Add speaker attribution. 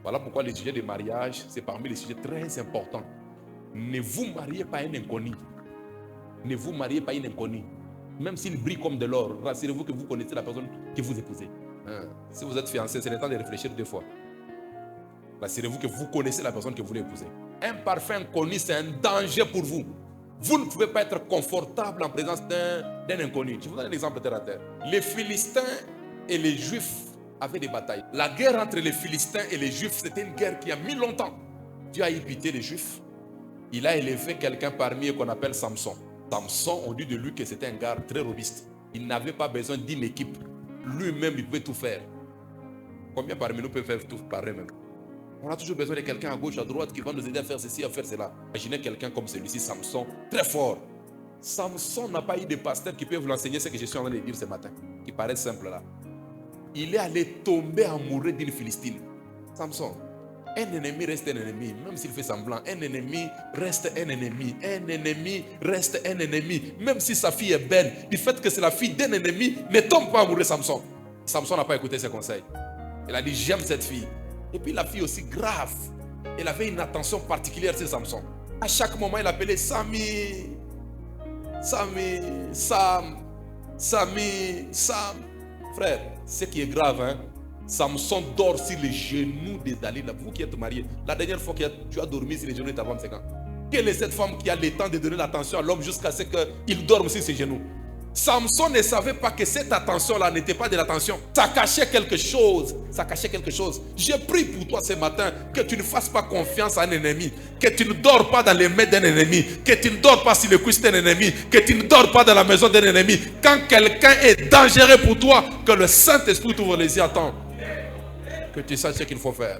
Speaker 1: Voilà pourquoi le sujet de mariage, c'est parmi les sujets très importants. Ne vous mariez pas à un inconnu. Ne vous mariez pas à une inconnue. Même s'il brille comme de l'or, rassurez-vous que vous connaissez la personne que vous épousez. Si vous êtes fiancé, c'est le temps de réfléchir 2 fois. Rassurez-vous que vous connaissez la personne que vous voulez épouser. Un parfum inconnu, c'est un danger pour vous. Vous ne pouvez pas être confortable en présence d'un inconnu. Je vous donne un exemple terre à terre. Les Philistins et les Juifs avaient des batailles. La guerre entre les Philistins et les Juifs, c'était une guerre qui a mis longtemps. Dieu a évité les Juifs. Il a élevé quelqu'un parmi eux qu'on appelle Samson. Samson, on dit de lui que c'était un gars très robuste. Il n'avait pas besoin d'une équipe. Lui-même, il pouvait tout faire. Combien parmi nous peuvent faire tout par eux-mêmes? On a toujours besoin de quelqu'un à gauche, à droite qui va nous aider à faire ceci, à faire cela. Imaginez quelqu'un comme celui-ci, Samson, très fort. Samson n'a pas eu de pasteur qui peut vous l'enseigner ce que je suis en train de dire ce matin, qui paraît simple là. Il est allé tomber amoureux d'une Philistine. Samson, un ennemi reste un ennemi, même s'il fait semblant. Un ennemi reste un ennemi. Un ennemi reste un ennemi. Même si sa fille est belle, du fait que c'est la fille d'un ennemi, ne tombe pas amoureux de Samson. Samson n'a pas écouté ses conseils. Il a dit, j'aime cette fille. Et puis la fille aussi grave. Elle avait une attention particulière sur Samson. À chaque moment, il appelait Sami, Sami, Sam, Sami, Sam. Frère, ce qui est grave, hein? Samson dort sur les genoux de Dalila. Vous qui êtes mariés, la dernière fois que tu as dormi sur les genoux de ta femme, c'est quand? Quelle est cette femme qui a le temps de donner l'attention à l'homme jusqu'à ce qu'il dorme sur ses genoux? Samson ne savait pas que cette attention-là n'était pas de l'attention. Ça cachait quelque chose. Ça cachait quelque chose. J'ai prié pour toi ce matin que tu ne fasses pas confiance à un ennemi. Que tu ne dors pas dans les mains d'un ennemi. Que tu ne dors pas sur les cuisses d'un ennemi. Que tu ne dors pas dans la maison d'un ennemi. Quand quelqu'un est dangereux pour toi, que le Saint-Esprit t'ouvre les yeux à temps. Que tu saches ce qu'il faut faire.